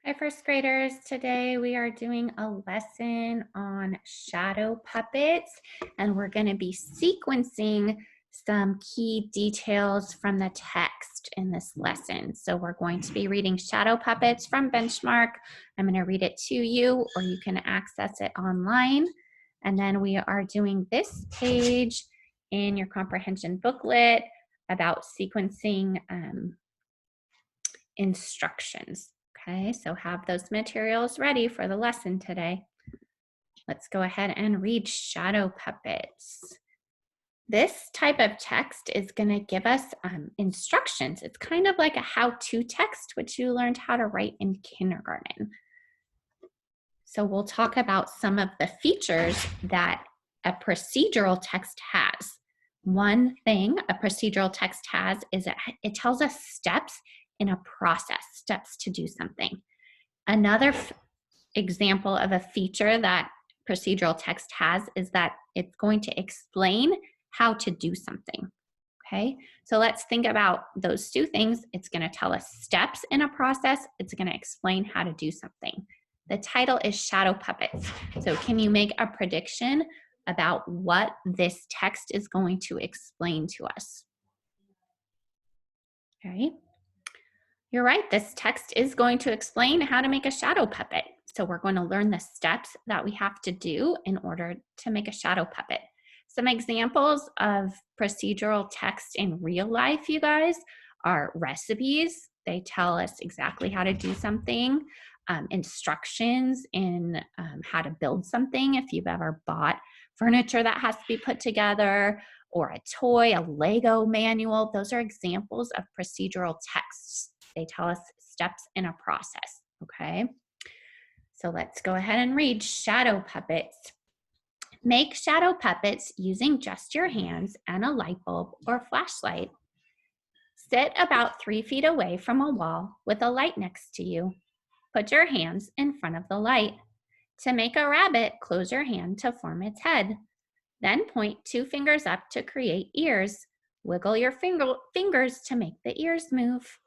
Hi, first graders. Today we are doing a lesson on shadow puppets, and we're going to be sequencing some key details from the text in this lesson. So we're going to be reading Shadow Puppets from Benchmark. I'm going to read it to you, or you can access it online. And then we are doing this page in your comprehension booklet about sequencing instructions. Okay, so have those materials ready for the lesson today. Let's go ahead and read Shadow Puppets. This type of text is going to give us instructions. It's kind of like a how-to text, which you learned how to write in kindergarten. So we'll talk about some of the features that a procedural text has. One thing a procedural text has is that it tells us steps in a process, steps to do something. Another example of a feature that procedural text has is that it's going to explain how to do something. Okay, so let's think about those two things. It's going to tell us steps in a process. It's going to explain how to do something. The title is Shadow Puppets. So can you make a prediction about what this text is going to explain to us? All right. You're right, this text is going to explain how to make a shadow puppet. So we're going to learn the steps that we have to do in order to make a shadow puppet. Some examples of procedural text in real life, you guys, are recipes. They tell us exactly how to do something. Instructions in how to build something if you've ever bought furniture that has to be put together, or a toy, a Lego manual. Those are examples of procedural texts. They tell us steps in a process, okay? So let's go ahead and read Shadow Puppets. Make shadow puppets using just your hands and a light bulb or flashlight. Sit about 3 feet away from a wall with a light next to you. Put your hands in front of the light. To make a rabbit, close your hand to form its head. Then point 2 fingers up to create ears. Wiggle your fingers to make the ears move.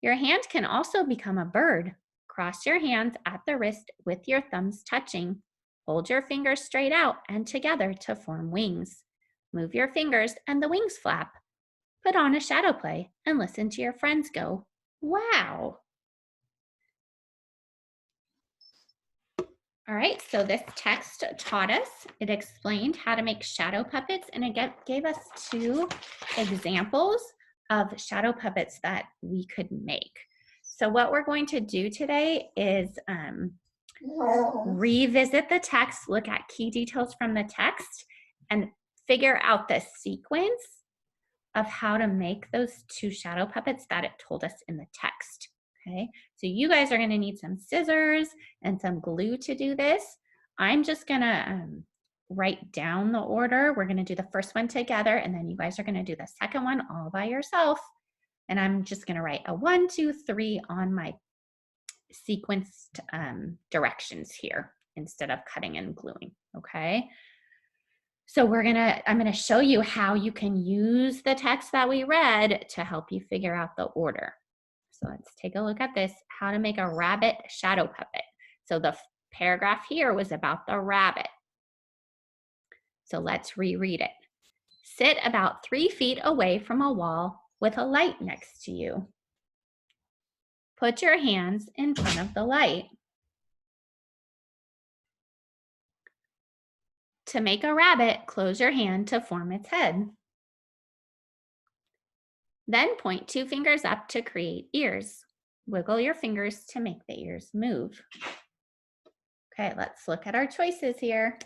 Your hand can also become a bird. Cross your hands at the wrist with your thumbs touching. Hold your fingers straight out and together to form wings. Move your fingers and the wings flap. Put on a shadow play and listen to your friends go, "Wow!" All right, so this text taught us, it explained how to make shadow puppets, and it gave us 2 examples of shadow puppets that we could make. So what we're going to do today is revisit the text, look at key details from the text, and figure out the sequence of how to make those 2 shadow puppets that it told us in the text. Okay, so you guys are going to need some scissors and some glue to do this. I'm just going to write down the order. We're going to do the first one together, and then you guys are going to do the second one all by yourself. And I'm just going to write a 1, 2, 3 on my sequenced directions here instead of cutting and gluing. Okay. So I'm going to show you how you can use the text that we read to help you figure out the order. So let's take a look at this, how to make a rabbit shadow puppet. So the paragraph here was about the rabbit. So let's reread it. Sit about 3 feet away from a wall with a light next to you. Put your hands in front of the light. To make a rabbit, close your hand to form its head. Then point 2 fingers up to create ears. Wiggle your fingers to make the ears move. Okay, let's look at our choices here.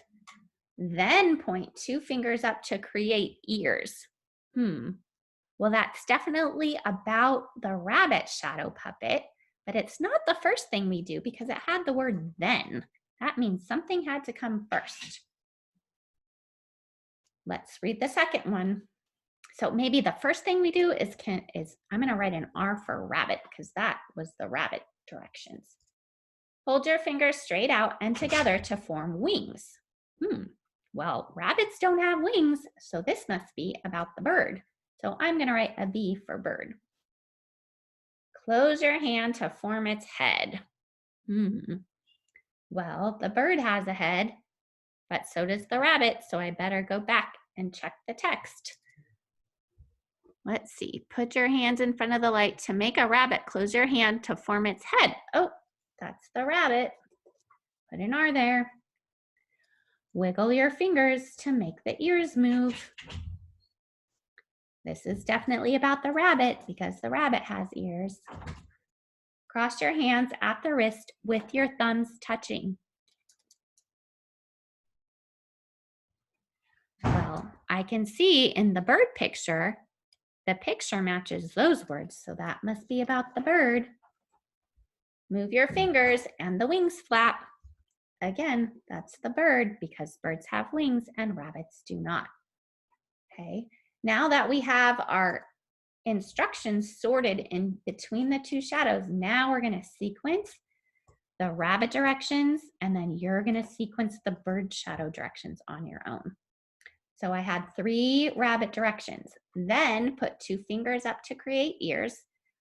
Then point 2 fingers up to create ears. Well, that's definitely about the rabbit shadow puppet, but it's not the first thing we do because it had the word then. That means something had to come first. Let's read the second one. So maybe the first thing we do is I'm going to write an R for rabbit because that was the rabbit directions. Hold your fingers straight out and together to form wings. Well, rabbits don't have wings, so this must be about the bird. So I'm going to write a B for bird. Close your hand to form its head. Well, the bird has a head, but so does the rabbit, so I better go back and check the text. Let's see. Put your hands in front of the light to make a rabbit. Close your hand to form its head. Oh, that's the rabbit. Put an R there. Wiggle your fingers to make the ears move. This is definitely about the rabbit because the rabbit has ears. Cross your hands at the wrist with your thumbs touching. Well, I can see in the bird picture, the picture matches those words, so that must be about the bird. Move your fingers and the wings flap. Again, that's the bird because birds have wings and rabbits do not. Okay, now that we have our instructions sorted in between the two shadows, now we're going to sequence the rabbit directions and then you're going to sequence the bird shadow directions on your own. So I had 3 rabbit directions. Then put 2 fingers up to create ears.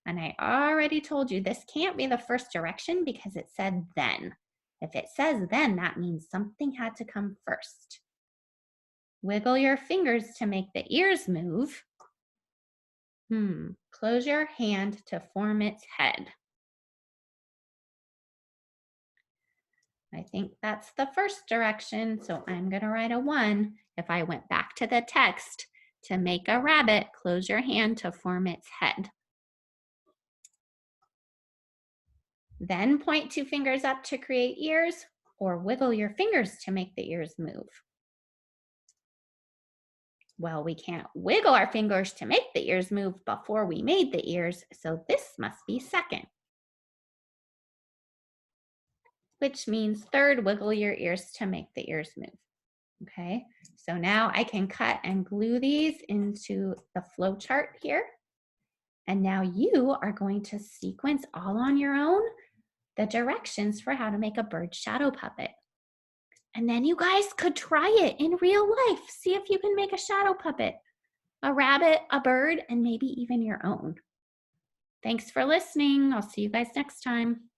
And I already told you this can't be the first direction because it said then. If it says then, that means something had to come first. Wiggle your fingers to make the ears move. Close your hand to form its head. I think that's the first direction, so I'm going to write a 1. If I went back to the text, to make a rabbit, close your hand to form its head. Then point 2 fingers up to create ears, or wiggle your fingers to make the ears move. Well, we can't wiggle our fingers to make the ears move before we made the ears, so this must be second. Which means third, wiggle your ears to make the ears move. Okay, so now I can cut and glue these into the flow chart here. And now you are going to sequence all on your own the directions for how to make a bird shadow puppet. And then you guys could try it in real life. See if you can make a shadow puppet, a rabbit, a bird, and maybe even your own. Thanks for listening. I'll see you guys next time.